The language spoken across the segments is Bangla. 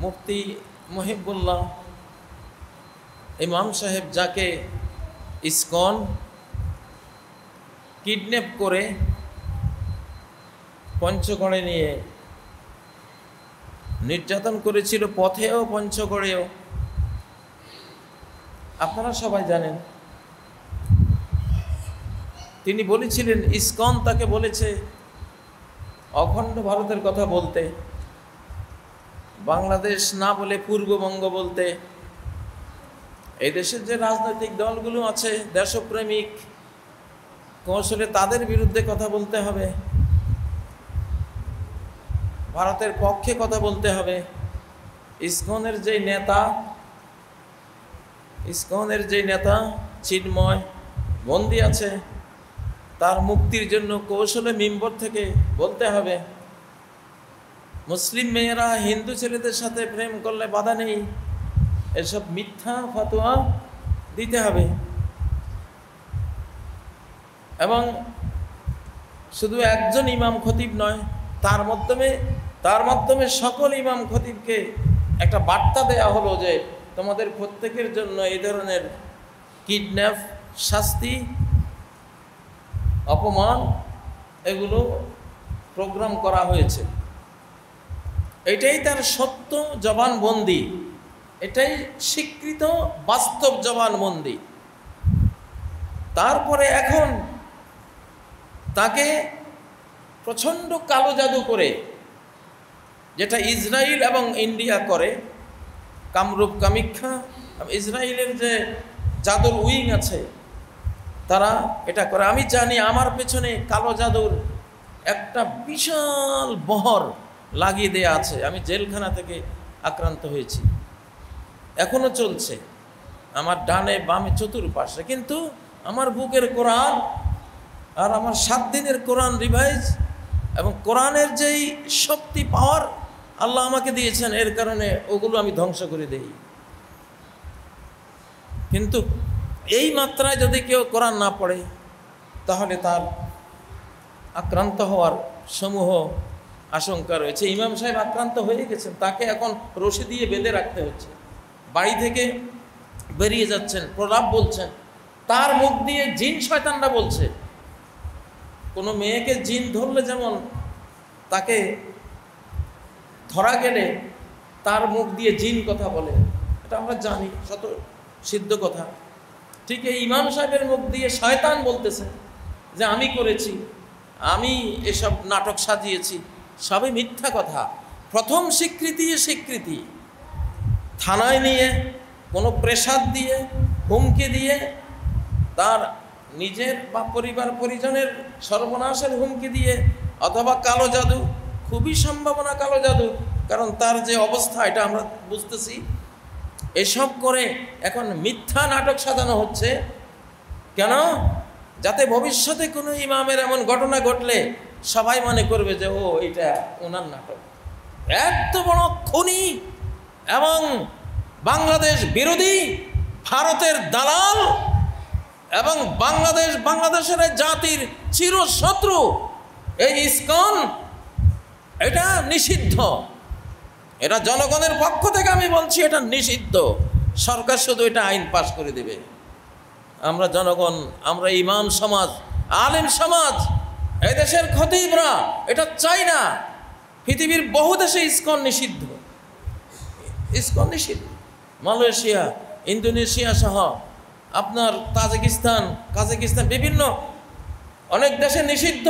মুফতি মুহিবুল্লাহ ইমাম সাহেব, যাকে ইসকন কিডন্যাপ করে পঞ্চগড়ে নিয়ে নির্যাতন করেছিল, পথেও পঞ্চগড়েও, আপনারা সবাই জানেন। তিনি বলেছিলেন, ইসকন তাকে বলেছে অখণ্ড ভারতের কথা বলতে, বাংলাদেশ না বলে পূর্ববঙ্গ বলতে। এই দেশের যে রাজনৈতিক দলগুলো আছে দেশপ্রেমিক, কৌশলে তাদের বিরুদ্ধে কথা বলতে হবে, ভারতের পক্ষে কথা বলতে হবে। ইসকনের যেই নেতা চিন্ময় বন্দী আছে, তার মুক্তির জন্য কৌশলে মিম্বর থেকে বলতে হবে। মুসলিম মেয়েরা হিন্দু ছেলেদের সাথে প্রেম করলে বাধা নেই, এসব মিথ্যা ফতোয়া দিতে হবে। এবং শুধু একজন ইমাম খতিব নয়, তার মাধ্যমে সকল ইমাম খতিবকে একটা বার্তা দেয়া হলো যে তোমাদের প্রত্যেকের জন্য এই ধরনের কিডন্যাপ, শাস্তি, অপমান এগুলো প্রোগ্রাম করা হয়েছে। এটাই তার সত্য জবানবন্দি, এটাই স্বীকৃত বাস্তব জবানবন্দি। তারপরে এখন তাকে প্রচণ্ড কালো জাদু করে, যেটা ইসরায়েল এবং ইন্ডিয়া করে, কামরূপ কামাখ্যা, ইসরায়েলের যে জাদুর উইং আছে তারা এটা করে। আমি জানি আমার পেছনে কালো জাদুর একটা বিশাল বহর লাগিয়ে দেয়া আছে। আমি জেলখানা থেকে আক্রান্ত হয়েছি, এখনো চলছে আমার ডানে বামে চতুর্পাশে। কিন্তু আমার বুকের কোরআন আর আমার 7 দিনের কোরআন রিভাইজ এবং কোরআনের যেই শক্তি, পাওয়ার আল্লাহ আমাকে দিয়েছেন, এর কারণে ওগুলো আমি ধ্বংস করে দেই। কিন্তু এই মাত্রায় যদি কেউ কোরআন না পড়ে, তাহলে তার আক্রান্ত হওয়ার সমূহ আশঙ্কা রয়েছে। ইমাম সাহেব আক্রান্ত হয়ে গেছেন, তাকে এখন রশি দিয়ে বেঁধে রাখতে হচ্ছে। বাড়ি থেকে বেরিয়ে যাচ্ছেন, প্রলাপ বলছেন, তার মুখ দিয়ে জিন শয়তানরা বলছে। কোনো মেয়েকে জিন ধরলে যেমন তাকে ধরা গেলে তার মুখ দিয়ে জিন কথা বলে, এটা আমরা জানি, শত সিদ্ধ কথা। ঠিক এই ইমাম সাহেবের মুখ দিয়ে শয়তান বলতেছে যে আমি করেছি, আমি এসব নাটক সাজিয়েছি, সবই মিথ্যা কথা। প্রথম স্বীকৃতি থানায় নিয়ে কোনো প্রেসার দিয়ে, হুমকি দিয়ে, তার নিজের বা পরিবার পরিজনের সর্বনাশের হুমকি দিয়ে, অথবা কালো জাদু, খুবই সম্ভাবনা কালো জাদু, কারণ তার যে অবস্থা এটা আমরা বুঝতেছি। এসব করে এখন মিথ্যা নাটক সাজানো হচ্ছে। কেন? যাতে ভবিষ্যতে কোনো ইমামের এমন ঘটনা ঘটলে সবাই মনে করবে যে ও এটা ওনার নাটক। এত বড় খুনি এবং বাংলাদেশ বিরোধী, ভারতের দালাল এবং বাংলাদেশের জাতির চিরশত্রু এই ইসকন, এটা নিষিদ্ধ। এটা জনগণের পক্ষ থেকে আমি বলছি, এটা নিষিদ্ধ। সরকার শুধু এটা আইন পাস করে দেবে। আমরা জনগণ, আমরা ইমাম সমাজ, আলেম সমাজ, এই দেশের খতিবরা এটা চাই না। পৃথিবীর বহু দেশে ইসকন নিষিদ্ধ, ইসকন নিষিদ্ধ। মালয়েশিয়া, ইন্দোনেশিয়া সহ আপনার কাজাকিস্তান, বিভিন্ন অনেক দেশে নিষিদ্ধ।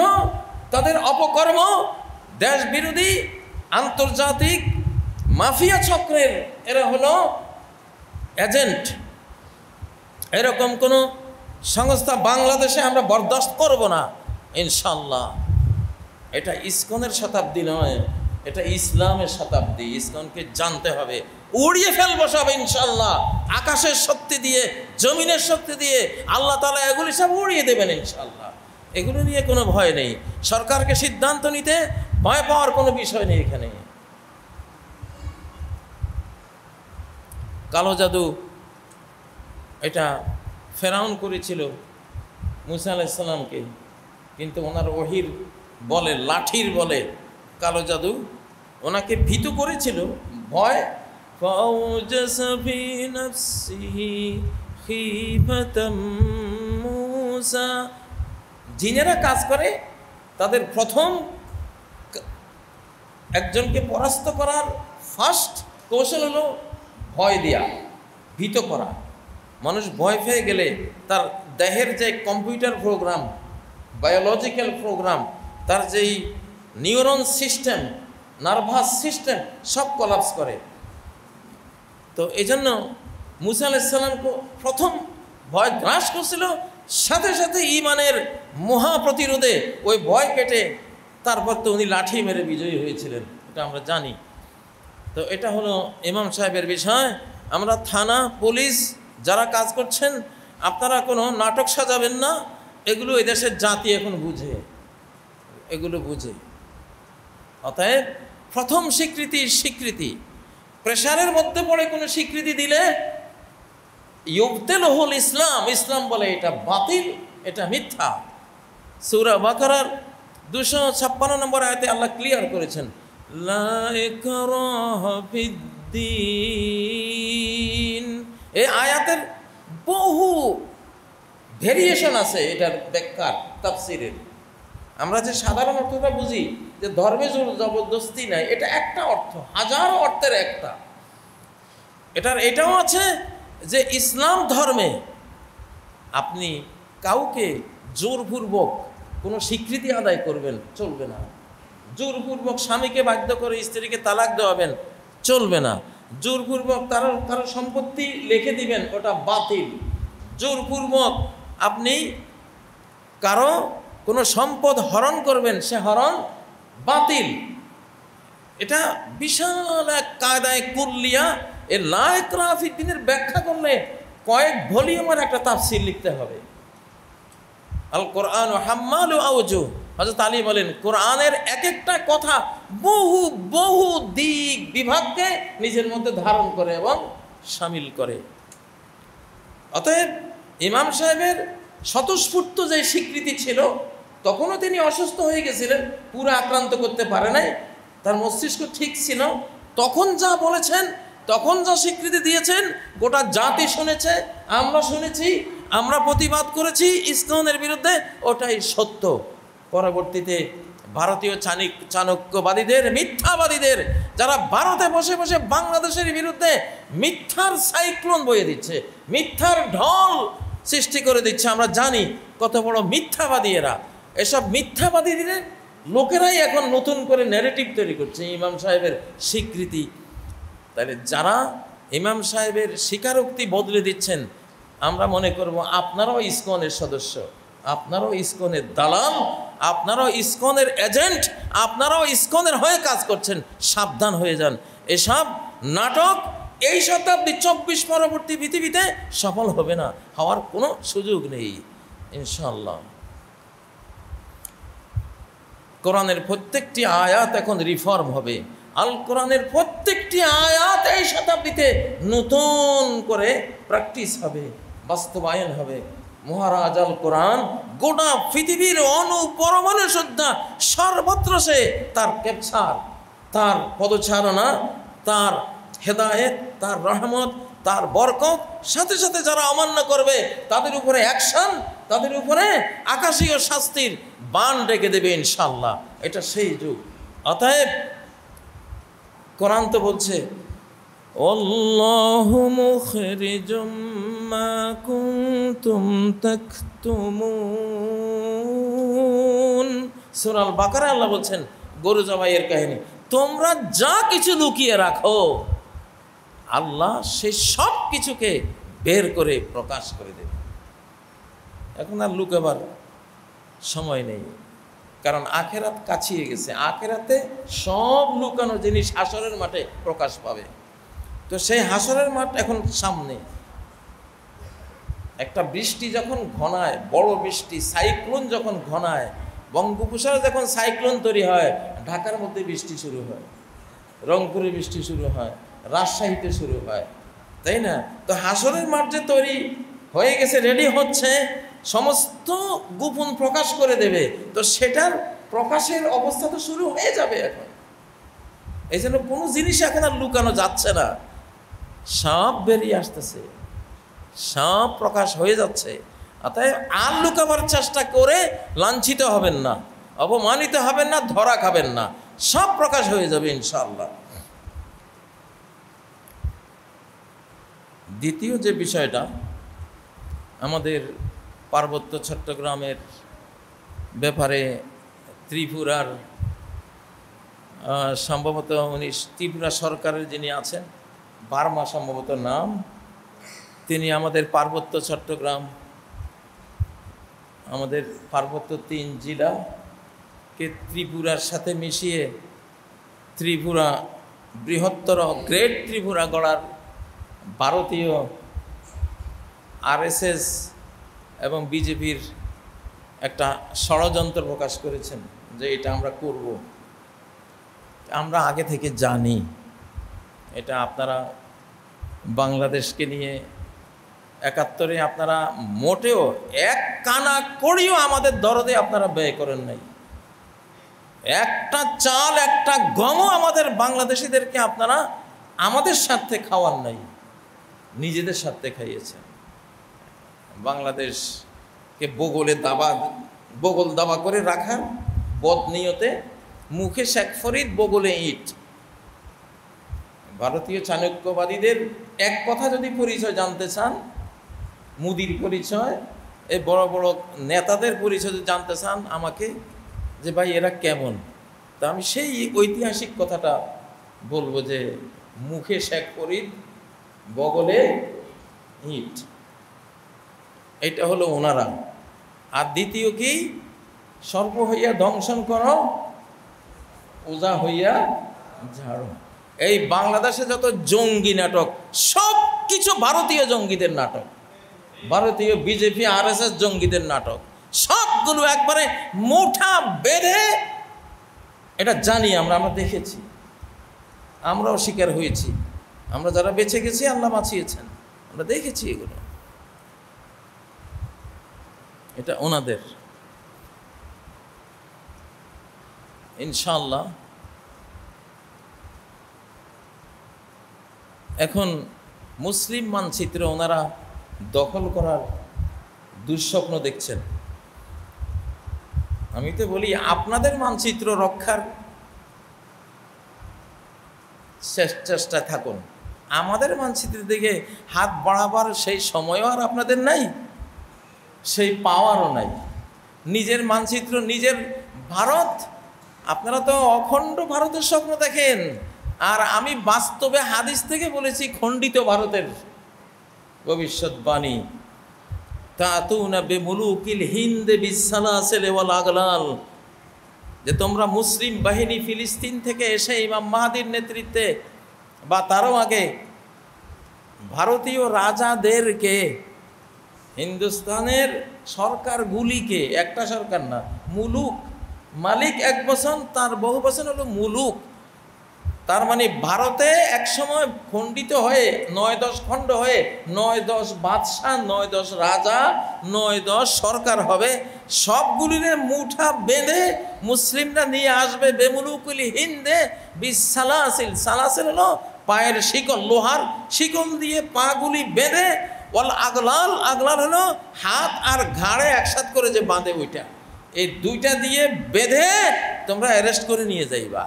তাদের অপকর্ম দেশ বিরোধী, আন্তর্জাতিক মাফিয়া চক্রের এরা হলো এজেন্ট। এরকম কোনো সংস্থা বাংলাদেশে আমরা বরদাস্ত করব না ইনশাল্লাহ। এটা ইসকনের শতাব্দী নয়, এটা ইসলামের শতাব্দী। ইসকনকে জানতে হবে, উড়িয়ে ফেলবো সব ইনশাল্লাহ। আকাশের শক্তি দিয়ে, জমিনের শক্তি দিয়ে আল্লাহ তাআলা এগুলি সব উড়িয়ে দেবেন ইনশাল্লাহ। এগুলো নিয়ে কোনো ভয় নেই। সরকারকে সিদ্ধান্ত নিতে ভয় পাওয়ার কোনো বিষয় নেই এখানে। কালো জাদু এটা ফেরাউন করেছিল মুসা আলাইহিস সালামকে, কিন্তু ওনার ওহির বলে, লাঠির বলে কালো জাদু ওনাকে ভীতু করেছিল, ভয় فأوجس في نفسه خيفة موسى। জিনেরা কাজ করে, তাদের প্রথম একজনকে পরাস্ত করার ফার্স্ট কৌশল হলো ভয় দেয়া, ভীত করা। মানুষ ভয় পেয়ে গেলে তার দেহের যে কম্পিউটার প্রোগ্রাম, বায়োলজিক্যাল প্রোগ্রাম, তার যেই নিউরন সিস্টেম, নার্ভাস সিস্টেম সব কোলাপস করে। তো এই জন্য মুসা আলাইহিস সালামকে প্রথম ভয় গ্রাস করছিল, সাথে সাথে ঈমানের মহা প্রতিরোধে ওই ভয় কেটে তারপর তো উনি লাঠি মেরে বিজয়ী হয়েছিলেন, এটা আমরা জানি। তো এটা হলো ইমাম সাহেবের বিষয়। আমরা থানা, পুলিশ যারা কাজ করছেন, আপনারা কোনো নাটক সাজাবেন না। এগুলো এই দেশের জাতি এখন বুঝে, এগুলো বুঝে। অতএব প্রথম স্বীকৃতি প্রেশারের মধ্যে পড়ে কোনো স্বীকৃতি দিলে ইউবতিলুল ইসলাম, ইসলাম বলে এটা বাতিল, এটা মিথ্যা। সূরা বাকারার 256 নম্বর আয়াতে আল্লাহ ক্লিয়ার করেছেন, লা ইকরাহা ফিদ্দীন। এই আয়াতের বহু ভেরিয়েশন আছে এটার ব্যাখ্যার, তাফসীরের। আমরা যে সাধারণ অর্থটা বুঝি যে ধর্মে জবরদস্তি নাই, এটা একটা অর্থ, হাজারো অর্থের একটা। এটাও আছে যে ইসলাম ধর্মে আপনি কাউকে জোরপূর্বক কোনো স্বীকৃতি আদায় করবেন চলবে না। জোরপূর্বক স্বামীকে বাধ্য করে স্ত্রীকে তালাক দেওয়াবেন চলবে না। জোরপূর্বক কারো সম্পত্তি লিখে দিবেন, ওটা বাতিল। জোরপূর্বক আপনি কারো কোনো সম্পদ হরণ করবেন, সে হরণ বাতিল। এটা বিশাল এক কায়দায় কুল্লিয়া। এর লা ইকরাহা ফিদ্দীনের ব্যাখ্যা করলে কয়েক ভলিউমের একটা তাফসীর লিখতে হবে। আল কোরআন হাম্মালু আওজুহ, হযরত আলী বলেন কোরআনের এক একটা কথা বহু বহু দিক বিভাগকে নিজের মধ্যে ধারণ করে এবং শামিল করে। অতএব ইমাম সাহেবের স্বতঃস্ফূর্ত যে স্বীকৃতি ছিল, তখনও তিনি অসুস্থ হয়ে গেছিলেন, পুরো আক্রান্ত করতে পারে নাই, তার মস্তিষ্ক ঠিক ছিল। তখন যা বলেছেন, তখন যা স্বীকৃতি দিয়েছেন, গোটা জাতি শুনেছে, আমরা শুনেছি, আমরা প্রতিবাদ করেছি ইসলামের বিরুদ্ধে, ওটাই সত্য। পরবর্তীতে ভারতীয় চাণক্যবাদীদের, মিথ্যাবাদীদের, যারা ভারতে বসে বসে বাংলাদেশের বিরুদ্ধে মিথ্যার সাইক্লোন বয়ে দিচ্ছে, মিথ্যার ঢল সৃষ্টি করে দিচ্ছে, আমরা জানি কত বড় মিথ্যাবাদী এরা। এসব মিথ্যাবাদীদের লোকেরাই এখন নতুন করে ন্যারেটিভ তৈরি করছে ইমাম সাহেবের স্বীকৃতি। তাহলে যারা ইমাম সাহেবের স্বীকারোক্তি বদলে দিচ্ছেন, আমরা মনে করব আপনারাও ইসকনের সদস্য, আপনারাও ইসকনের দালাল, আপনারাও ইসকনের এজেন্ট, আপনারাও ইসকনের হয়ে কাজ করছেন। সাবধান হয়ে যান। এসব নাটক এই শতাব্দী 24 পরবর্তী পৃথিবীতে সফল হবে না, হওয়ার কোনো সুযোগ নেই ইনশাআল্লাহ। কোরআনের প্রত্যেকটি আয়াত এখন রিফর্ম হবে। আল কোরআনের প্রত্যেকটি আয়াত এই শতাব্দীতে নতুন করে প্র্যাকটিস হবে, বাস্তবায়ন হবে। মহারাজ আল কোরআন গোটা পৃথিবীর পরমাণু শ্রদ্ধা সর্বত্র সে তার ক্যাপচার, তার পদচারণা, তার হেদায়েত, তার রহমত, তার বরকত, সাথে সাথে যারা অমান্য করবে তাদের উপরে অ্যাকশন, তাদের উপরে আকাশীয় শাস্তির বান ডেকে দেবে ইনশাআল্লাহ। এটা সেই যুগ। অতএব কোরআন তো বলছে আল্লাহু মুখরিজুম মা কুনতুম তাকতুমুন। সূরা আল বাকারায় আল্লাহ বলছেন গরু জবাইয়ের কাহিনী, তোমরা যা কিছু লুকিয়ে রাখো আল্লাহ সেই সব কিছুকে বের করে প্রকাশ করে দেবে। এখন আর লুকাবার সময় নেই, কারণ আখেরাত কাছিয়ে গেছে। আখেরাতে সব লুকানো জিনিস হাসরের মাঠে প্রকাশ পাবে। তো সেই হাসরের মাঠ এখন সামনে। একটা বৃষ্টি যখন ঘনায়, বড় বৃষ্টি, সাইক্লোন যখন ঘনায়, বঙ্গোপসাগরে যখন সাইক্লোন তৈরি হয়, ঢাকার মধ্যে বৃষ্টি শুরু হয়, রংপুরে বৃষ্টি শুরু হয়, রাজশাহীতে শুরু হয়, তাই না? তো হাসরের মাঠ যে তৈরি হয়ে গেছে, রেডি হচ্ছে, সমস্ত গোপন প্রকাশ করে দেবে। তো সেটার প্রকাশের অবস্থা তো শুরু হয়ে যাবে এখন। এই জন্য কোনো জিনিস এখন আর লুকানো যাচ্ছে না। সব বেরিয়ে আসতেছে, সব প্রকাশ হয়ে যাচ্ছে। অতএব আর লুকাবার চেষ্টা করে লাঞ্ছিত হবেন না, অপমানিত হবেন না, ধরা খাবেন না, সব প্রকাশ হয়ে যাবে ইনশাআল্লাহ। দ্বিতীয় যে বিষয়টা, আমাদের পার্বত্য চট্টগ্রামের ব্যাপারে ত্রিপুরার সম্ভবত উনি ত্রিপুরা সরকারের যিনি আছেন, বার্মা সম্ভবত নাম, তিনি আমাদের পার্বত্য চট্টগ্রাম, আমাদের পার্বত্য 3 জেলাকে ত্রিপুরার সাথে মিশিয়ে ত্রিপুরা বৃহত্তর গ্রেট ত্রিপুরা গড়ার ভারতীয় আরএসএস এবং বিজেপির একটা ষড়যন্ত্র প্রকাশ করেছেন যে এটা আমরা করব। আমরা আগে থেকে জানি এটা। আপনারা বাংলাদেশকে নিয়ে 71-এ আপনারা মোটেও এক কানা করিও আমাদের দরদে আপনারা ব্যয় করেন নাই। একটা চাল, একটা গমও আমাদের বাংলাদেশিদেরকে আপনারা আমাদের স্বার্থে খাওয়ান নাই, নিজেদের স্বার্থে খাইয়েছেন। বাংলাদেশকে বগল দাবা করে রাখার বদনিয়তে মুখে শেখ ফরিদ, বগলে ইট। ভারতীয় চাণক্যবাদীদের এক কথা যদি পরিচয় জানতে চান, মুদির পরিচয়, এই বড় বড় নেতাদের পরিচয় যদি জানতে চান আমাকে, যে ভাই এরা কেমন, তা আমি সেই ঐতিহাসিক কথাটা বলবো যে মুখে শেখ ফরিদ, বগলে ইট, এটা হলো ওনারা। আর দ্বিতীয় কি, সর্প হইয়া দংশন করো, ওজা হইয়া ঝাড়ো। এই বাংলাদেশে যত জঙ্গি নাটক সব কিছু ভারতীয় জঙ্গিদের নাটক, ভারতীয় বিজেপি আরএসএস জঙ্গিদের নাটক, সবগুলো একবারে মুঠা বেঁধে, এটা জানি আমরা দেখেছি, আমরাও শিকার হয়েছি। আমরা যারা বেঁচে গেছি আল্লাহ বাঁচিয়েছেন, আমরা দেখেছি এগুলো। এটা ওনাদের। ইনশাআল্লাহ এখন মুসলিম মানচিত্র ওনারা দখল করার দুঃস্বপ্ন দেখছেন। আমি তো বলি আপনাদের মানচিত্র রক্ষার চেষ্টায় থাকুন, আমাদের মানচিত্রের দিকে হাত বাড়াবার সেই সময়ও আর আপনাদের নাই, সেই পাওয়ারও নাই। নিজের মানচিত্র, নিজের ভারত, আপনারা তো অখণ্ড ভারতের স্বপ্ন দেখেন, আর আমি বাস্তবে হাদিস থেকে বলেছি খণ্ডিত ভারতের ভবিষ্যৎবাণী। তাতুনা বিমুলুকিল হিন্দ বিসালাসিল ওয়াল আগলাল, যে তোমরা মুসলিম বাহিনী ফিলিস্তিন থেকে এসে ইমাম মাহদির নেতৃত্বে বা তারও আগে ভারতীয় রাজাদেরকে, হিন্দুস্তানের সরকারগুলিকে, একটা সরকার না, মুলুক, মালিক এক বচন, তার বহু বচন হলো মুলুক। তার মানে ভারতে একসময় খণ্ডিত হয়ে 9-10 খণ্ড হয়ে 9-10 বাদশাহ, 9-10 রাজা, 9-10 সরকার হবে। সবগুলির মুঠা বেঁধে মুসলিমরা নিয়ে আসবে বেমুলুকুল হিন্দে বিসালাসিল। সালাসিল হলো পায়ের শিকল, লোহার শিকল দিয়ে পাগুলি বেঁধে, ওয়াল আগলাল, আগলাল হলো হাত আর ঘাড়ে একসাথ করে যে বাঁধে ওইটা, এই দুইটা দিয়ে বেঁধে তোমরা অ্যারেস্ট করে নিয়ে যাইবা।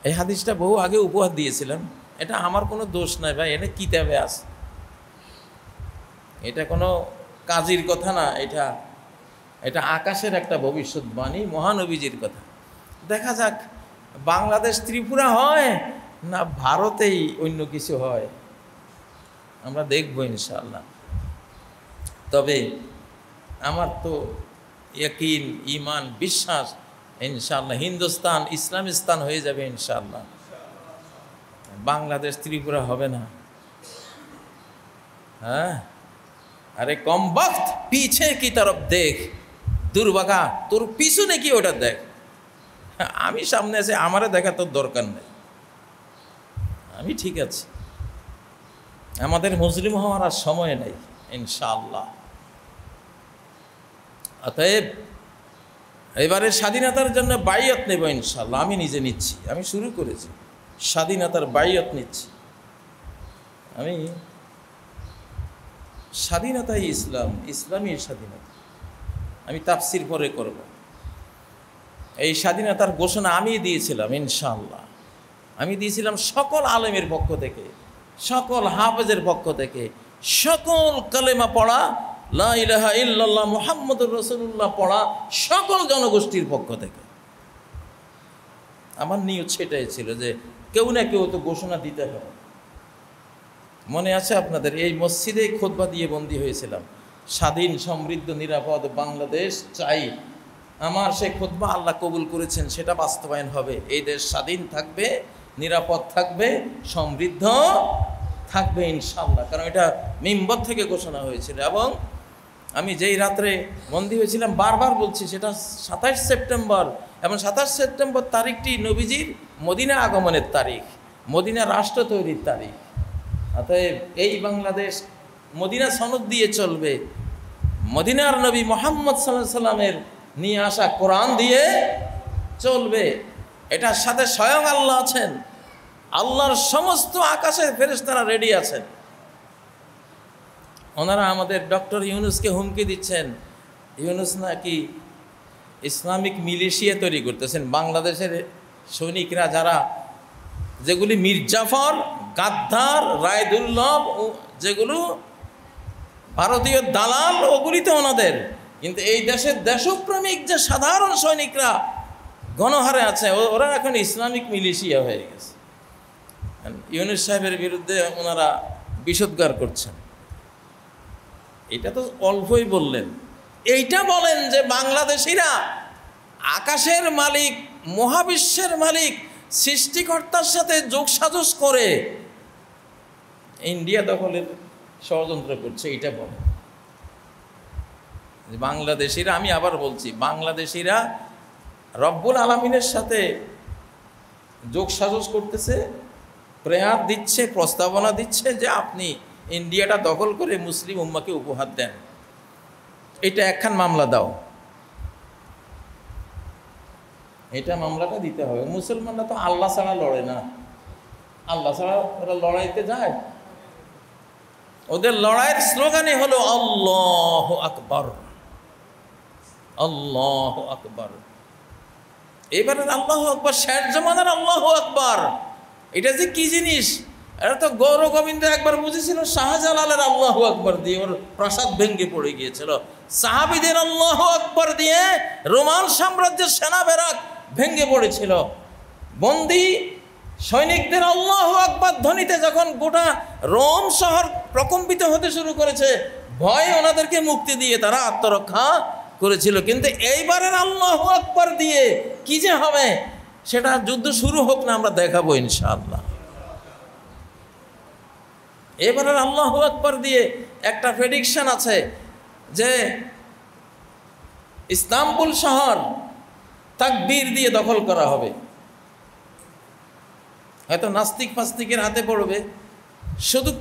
এই হাদিসটা বহু আগে উপহার দিয়েছিলাম। এটা আমার কোনো দোষ নাই ভাই, এটা কিতাবে আছে, এটা কোনো কাজীর কথা না, এটা আকাশের একটা ভবিষ্যৎবাণী, মহানবীজির কথা। দেখা যাক বাংলাদেশ ত্রিপুরা হয় না ভারতেই অন্য কিছু হয়, আমরা দেখব ইনশাআল্লাহ। তবে আমার তো ইয়াকিন, ইমান, বিশ্বাস ইনশাআল্লাহ হিন্দুস্তান ইসলামিস্তান হয়ে যাবে ইনশাআল্লাহ, বাংলাদেশ ত্রিপুরা হবে না। হ্যাঁ, আরে কম বক্ত পিছে কি তরফ দেখ, দুর্ভাগা তোর পিছনে কি ওটা দেখ, আমি সামনে আছি, আমারে দেখা তোর দরকার নেই, আমি ঠিক আছি। আমাদের মুসলিম হওয়ার আর সময় নেই ইনশাআল্লাহ। অতএব এবারে স্বাধীনতার জন্য বাইয়ত নেব ইনশাআল্লাহ, আমি নিজে নিচ্ছি, আমি শুরু করেছি, স্বাধীনতার বাইয়ত নিচ্ছি। আমি স্বাধীনতাই ইসলাম, ইসলামী স্বাধীনতা আমি তাফসির পরে করব। এই স্বাধীনতার ঘোষণা আমি দিয়েছিলাম, ইনশাআল্লাহ আমি দিয়েছিলাম সকল আলেমের পক্ষ থেকে, সকল হাফেজের পক্ষ থেকে, সকল কালেমা পড়া লা ইলাহা ইল্লাল্লাহ মুহাম্মদুর রাসূলুল্লাহ পড়া সকল জনগোষ্ঠীর পক্ষ থেকে। আমার নিয়ত সেটাই ছিল যে কেউ না কেউ তো ঘোষণা দিতে হবে। মনে আছে আপনাদের, এই মসজিদে খুতবা দিয়ে বন্দী হয়েছিলাম, স্বাধীন সমৃদ্ধ নিরাপদ বাংলাদেশ চাই। আমার সেই খুতবা আল্লাহ কবুল করেছেন, সেটা বাস্তবায়ন হবে। এই দেশ স্বাধীন থাকবে, নিরাপদ থাকবে, সমৃদ্ধ থাকবে ইনশাআল্লাহ, কারণ এটা মিম্বর থেকে ঘোষণা হয়েছিল। এবং আমি যেই রাত্রে বন্দী হয়েছিলাম, বারবার বলছি, সেটা 27 সেপ্টেম্বর, এবং 27 সেপ্টেম্বর তারিখটি নবীজির মদিনা আগমনের তারিখ, মদিনা রাষ্ট্র তৈরির তারিখ। অতএব এই বাংলাদেশ মদিনা সনদ দিয়ে চলবে, মদিনার নবী মুহাম্মদ সাল্লাল্লাহু আলাইহি সাল্লামের নিয়ে আসা কোরআন দিয়ে চলবে। এটার সাথে স্বয়ং আল্লাহ আছেন, আল্লাহর সমস্ত আকাশের ফেরেশতারা রেডি আছেন। ওনারা আমাদের ডক্টর ইউনুসকে হুমকি দিচ্ছেন, ইউনুস নাকি ইসলামিক মিলিশিয়া তৈরি করতেছেন। বাংলাদেশের সৈনিকরা যারা, যেগুলি মির্জাফর, গাদ্দার, রায়দুল্লভ, যেগুলো ভারতীয় দালাল, ওগুলি তো ওনাদের। কিন্তু এই দেশের দেশপ্রেমিক যে সাধারণ সৈনিকরা গণহারে আছে, ওরা এখন ইসলামিক মিলিশিয়া হয়ে গেছে। ইউনুস সাহেবের বিরুদ্ধে ওনারা বিষোদ্গার করছেন। এটা তো অল্পই বললেন, এইটা বলেন যে বাংলাদেশিরা আকাশের মালিক, মহাবিশ্বের মালিক, সৃষ্টিকর্তার সাথে যোগসাজশ করে ইন্ডিয়া দখলের ষড়যন্ত্র করছে, এইটা বলেন। বাংলাদেশিরা, আমি আবার বলছি, বাংলাদেশিরা রব্বুল আলামিনের সাথে যোগসাজশ করতেছে, প্রেয়ার দিচ্ছে, প্রস্তাবনা দিচ্ছে যে আপনি ইন্ডিয়াটা দখল করে মুসলিম উম্মাকে উপহার দেন, এটা একখান মামলা দাও, এটা মামলাটা দিতে হবে। মুসলমানরা তো আল্লাহ ছাড়া লড়ে না, আল্লাহ ছাড়া ওরা লড়াইতে যায়। ওদের লড়াইয়ের স্লোগানই হলো আল্লাহু আকবার, আল্লাহু আকবার। এবারের আল্লাহু আকবার, শেষ জমানার আল্লাহু আকবার, এটা যে কি জিনিস, এটা তো গৌর গোবিন্দ একবার বুঝেছিল শাহজালালের আল্লাহু আকবার দিয়ে, ওর প্রাসাদ ভেঙে পড়ে গিয়েছিল। সাহাবীদের আল্লাহু আকবার দিয়ে রোমান সাম্রাজ্যের সেনা ব্যারাক ভেঙে পড়েছিল। বন্দী সৈনিকদের আল্লাহু আকবার ধ্বনিতে যখন গোটা রোম শহর প্রকম্পিত হতে শুরু করেছে, ভয়ে ওনাদেরকে মুক্তি দিয়ে তারা আত্মরক্ষা করেছিল। কিন্তু এইবারের আল্লাহু আকবার দিয়ে কি যে হবে, সেটা যুদ্ধ শুরু হোক না, আমরা দেখাবো ইনশাআল্লাহ। এবারের আল্লাহু আকবার দিয়ে একটা প্রেডিকশন আছে যে ইস্তাম্বুল শহর তাকবীর দিয়ে দখল করা হবে। হয়তো নাস্তিক ফাস্তিকের হাতে পড়বে, শুধু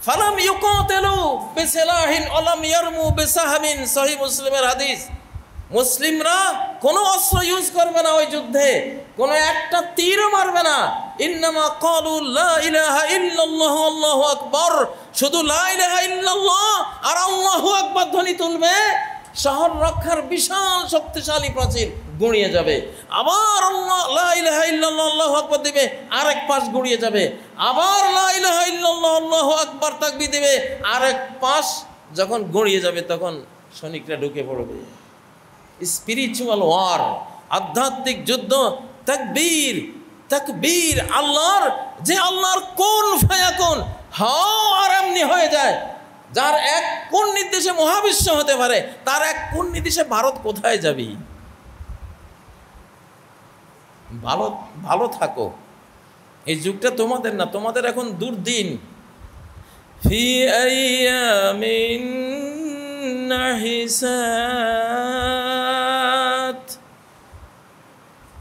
ফালাম ইউকাতিলু বিসিলাহিন ওয়ালাম ইয়ারমু বিসাহমিন, সহিহ মুসলিমের হাদিস। মুসলিমরা কোনো অস্ত্র ইউজ করবে না ওই যুদ্ধে, কোনো একটা তীরও মারবে না। ইন্নামা ক্বালু লা ইলাহা ইল্লাল্লাহু আল্লাহু আকবার, শুধু লা ইলাহা ইল্লাল্লাহ আর আল্লাহু আকবার ধ্বনি তুলবে, শহর রক্ষার বিশাল শক্তিশালী প্রাচীর গড়িয়ে যাবে। আবার আল্লাহ লা ইলাহা ইল্লাল্লাহ আল্লাহু আকবার দিবে, আরেক পাশ গড়িয়ে যাবে। আবার লা ইলাহা ইল্লাল্লাহ আল্লাহু আকবার তাকবীর দিবে, আরেক পাশ যখন গড়িয়ে যাবে তখন সৈনিকরা ঢুকে পড়বে। স্পিরিচুয়াল ওয়ার, আধ্যাত্মিক যুদ্ধ, তাকবীর, তাকবীর। আল্লাহর, যে আল্লাহর কোন ফায়াকুন, হাও আর এমনি হয়ে যায়, যার এক কোন নির্দেশে মহাবিশ্ব হতে পারে, তার এক কোন নির্দেশে ভারত কোথায় যাবি। ভালো ভালো থাকো, এই যুগটা তোমাদের না, তোমাদের এখন দুর্দিন। ফি আইয়ামিন নাহিসাত,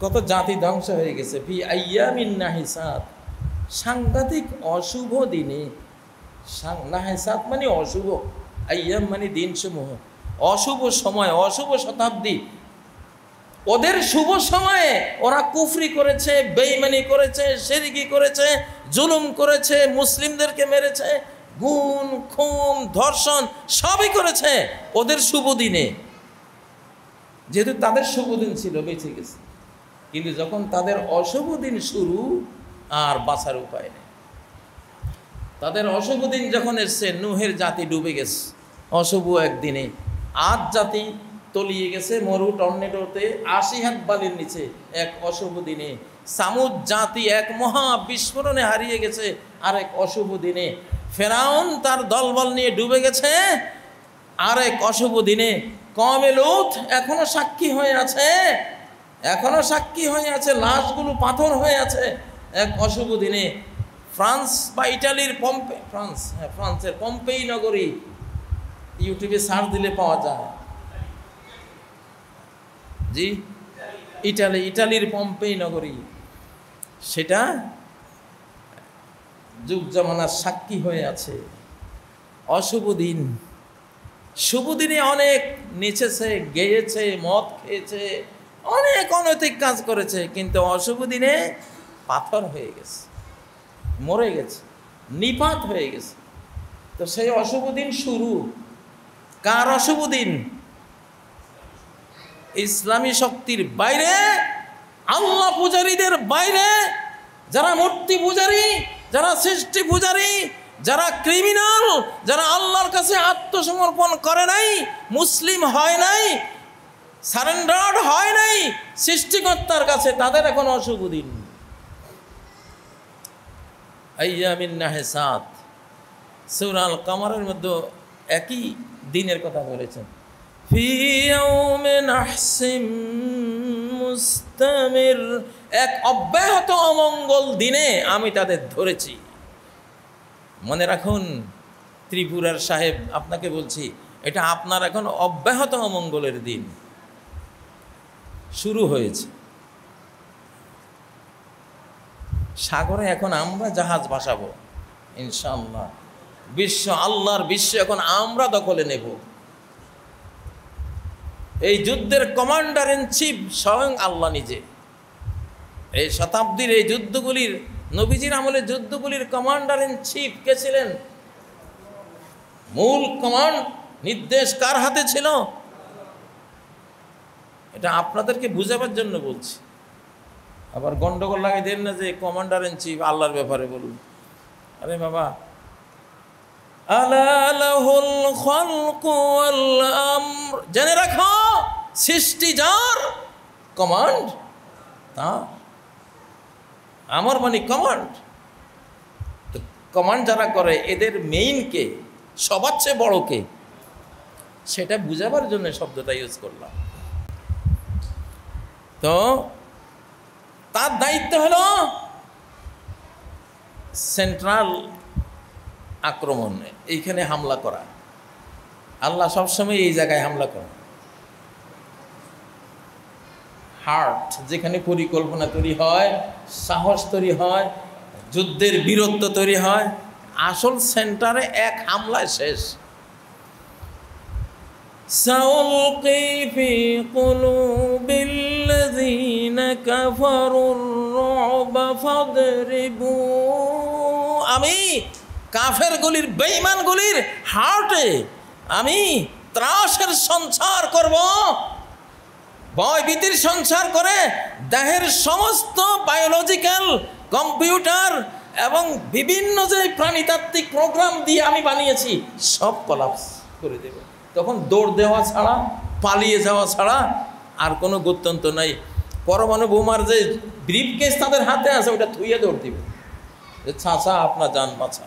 কত জাতি ধ্বংস হয়ে গেছে। ফি আইয়ামিন নাহিসাত, সাংঘাতিক অশুভ দিনে। নাহিসাত মানে অশুভ, আইয়াম মানে দিন সমূহ, অশুভ সময়, অশুভ শতাব্দী, ওদের শুভ সময়ে ওরা কুফরি করেছে, বেঈমানি করেছে, শিরকি করেছে, জুলুম করেছে, মুসলিমদেরকে মেরেছে, গুম খুন ধর্ষণ সবই করেছে ওদের শুভ দিনে, যেহেতু তাদের শুভ দিন ছিল, বেঁচে গেছে। কিন্তু যখন তাদের অশুভ দিন শুরু, আর বাঁচার উপায় নেই। তাদের অশুভ দিন যখন এসছে, নূহের জাতি ডুবে গেছে অশুভ একদিনে, আদ জাতি তলিয়ে গেছে মরু টর্নেডোতে ৮০ হাত বালির নিচে এক অশুভ দিনে, সামুদ জাতি এক মহা বিস্ফোরণে হারিয়ে গেছে আর এক অশুভ দিনে, ফেরাউন তার দলবল নিয়ে ডুবে গেছে আর এক অশুভ দিনে, কওমে লূত এখনো সাক্ষী হয়ে আছে, এখনো সাক্ষী হয়ে আছে, লাশগুলো পাথর হয়ে আছে এক অশুভ দিনে। ফ্রান্স বা ইটালির ফ্রান্সের পম্পেই নগরী, ইউটিউবে সার্চ দিলে পাওয়া যায়, জি ইটালির পম্পেই নগরী, সেটা যুগ জামানার সাক্ষী হয়ে আছে। অশুভ দিন, শুভ দিনে অনেক নেচেছে, গেয়েছে, মদ খেয়েছে, অনেক অনৈতিক কাজ করেছে, কিন্তু অশুভ দিনে পাথর হয়ে গেছে, মরে গেছে, নিপাত হয়ে গেছে। তো সেই অশুভ দিন শুরু। কার অশুভ দিন? ইসলামী শক্তির বাইরে, আল্লাহ পূজারীদের বাইরে, যারা মূর্তি পূজারী, যারা সৃষ্টি পূজারী, যারা ক্রিমিনাল, যারা আল্লাহর কাছে আত্মসমর্পণ করে নাই, মুসলিম হয় নাই, সারেন্ডার্ড হয় নাই সৃষ্টিকর্তার কাছে, তাদের এখন অশুভ দিন। আইয়ামিন নাহসাত, সূরা আল কামারের মধ্যে একই দিনের কথা বলেছেন, ফি ইয়াউমিন নাহসিম মুস্তামির, এক অব্যাহত অমঙ্গল দিনে আমি তাদের ধরেছি। মনে রাখুন ত্রিপুরার সাহেব, আপনাকে বলছি, এটা আপনার এখন অব্যাহত অমঙ্গলের দিন শুরু হয়েছে। সাগরে এখন আমরা জাহাজ ভাসাবো ইনশাআল্লাহ, বিশ্ব, আল্লাহর বিশ্ব এখন আমরা দখলে নেব। এই যুদ্ধের কমান্ডার ইন চিফ স্বয়ং আল্লাহ নিজে। এই শতাব্দীর এই যুদ্ধগুলির, নবীজির আমলের যুদ্ধগুলির কমান্ডার ইন চিফ কে ছিলেন? মূল কমান্ড নির্দেশ কার হাতে ছিল? এটা আপনাদেরকে বুঝাবার জন্য বলছি। আবার গন্ডগোল লাগাই দেন না যে কমান্ডার ইন চিফ আল্লাহর ব্যাপারে বলুন। আরে বাবা, আলা লাহুল খালকু ওয়াল আমর, জেনে রাখো সৃষ্টি যার, কমান্ড তার। আমর মানে কমান্ড। তো কমান্ড যারা করে এদের মেইন কে, সবার চেয়ে বড় কে, সেটা বুঝাবার জন্য শব্দটা ইউজ করলাম। তো তার দায়িত্ব হলো সেন্ট্রাল আক্রমণ, এইখানে হামলা করা। আল্লাহ সবসময় এই জায়গায় হামলা করে। হার্ট, যেখানে পরিকল্পনা তৈরি হয়, সাহস তৈরি হয়, যুদ্ধের বীরত্ব তৈরি হয়, আসল সেন্টারে এক হামলায় শেষ। সাউলকি ফি কুলুবিল্লাযীনা কাফারুর রু'বা ফাদরিবু, আমি কাফেরগুলির, বেঈমানগুলির হার্টে আমি ত্রাসের সঞ্চার করব, ভয় ভীতির সঞ্চার করে দেহের সমস্ত বায়োলজিক্যাল, কম্পিউটার এবং বিভিন্ন যে প্রাণীতাত্ত্বিক প্রোগ্রাম দিয়ে আমি বানিয়েছি সব কলাপস করে দেব। তখন দৌড় দেওয়া ছাড়া, পালিয়ে যাওয়া ছাড়া আর কোনো গত্যন্তর নাই। পরমাণু বোমার যে ব্রিফকেস তাদের হাতে আছে, ওটা থুইয়ে দৌড় দিবে, চাচা আপনার যান বাঁচা।